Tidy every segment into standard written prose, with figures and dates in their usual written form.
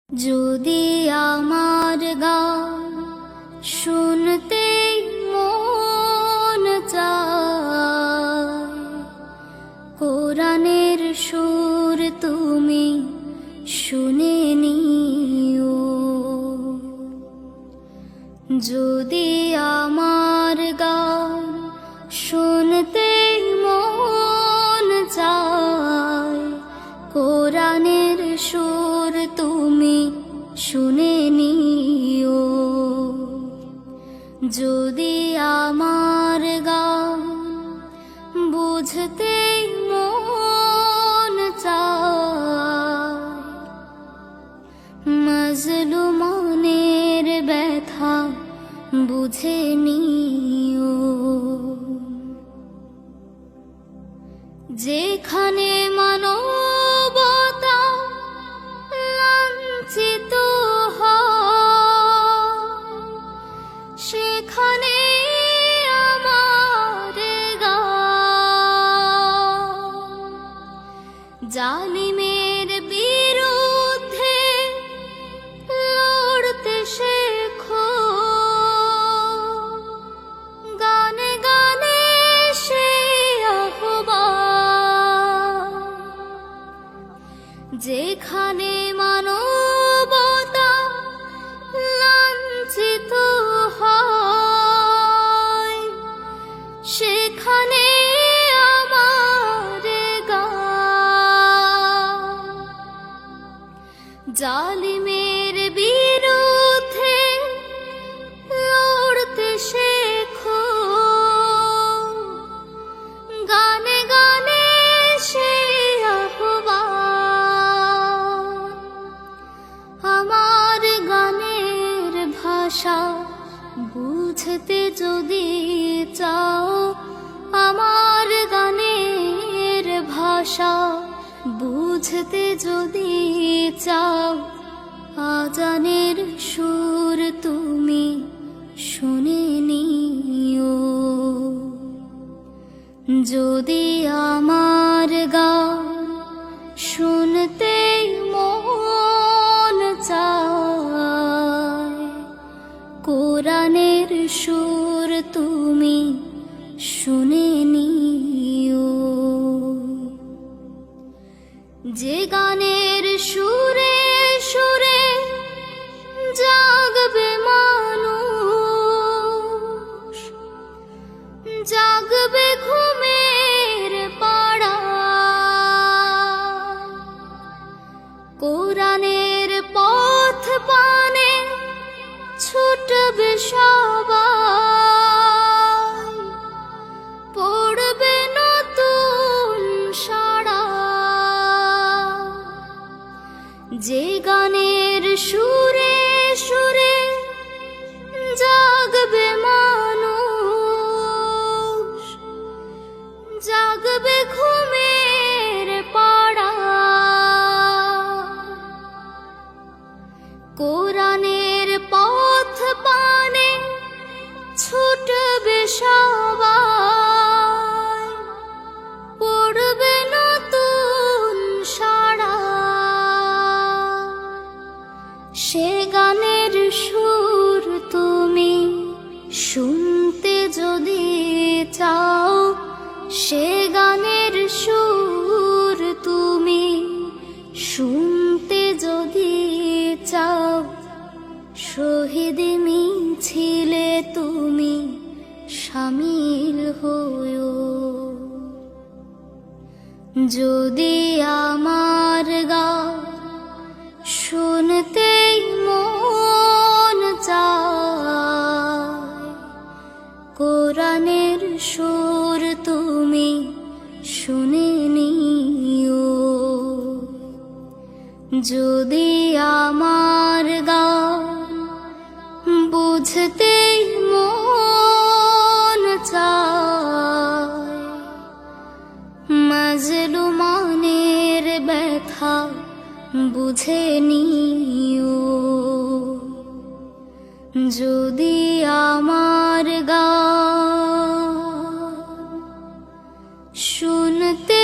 যদি আমার গান শুনতে মন চায়, কোরআনের সুর তুমি শুনে নিও। যদি আমার গান শুনতে মন চায়, কোরআনের সুর তুমি শুনে নিও। যদি আমার গান বুঝতে মন চায়, মাজলুমানের ব্যথা বুঝে নিও। যেখানে মানবতা লাঞ্ছিত হয়, সেখানে আমার গান জালিমের বিরুদ্ধে লড়তে শেখো। গানে গানে সে আহ্বান, যেখানে মানবতা লাঞ্ছিত হয়, সেখানে আমার গান জালিমের বিরুদ্ধে লড়তে শেখো। গানে গানে সে আহ্বান, আমার গানের ভাষা বুঝতে যদি চাও, আমার গানের ভাষা বুঝতে যদি চাও, আজানের সুর তুমি শুনে নিও। যদি আমার গান শুনতে মন চায়, কোরআনের সুর তুমি শুনে নিও। যে গানের সুরে সুরে জাগবে মানুষ, জাগবে ঘুমের পাড়া, কোরআনের পথ পানে ছুটবে সবাই, পড়বে নতুন সাড়া। যে গানের সুরে সুরে জাগবে মানুষ, জাগবে ঘুমের পাড়া, কোরআনের পথ পানে ছুটবে সবাই, পড়বে নতুন সাড়া। সে গানের সুর তুমি শুনতে যদি চাও, সে গানের সুর তুমি শুনতে যদি চাও, শহীদ মিছিলে তুমি শামিল হও। যদি আমার গান শুনতে মন চায়, কোরআনের সুর তুমি শুনে নিও। যদি আমার গান বুঝতে মন চায়, মাজলুমানের ব্যথা বুঝে নিও। যদি আমার গান শুনতে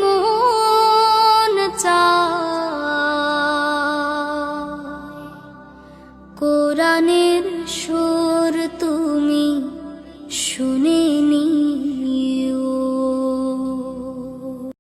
মন চায়, কোরআনের সুর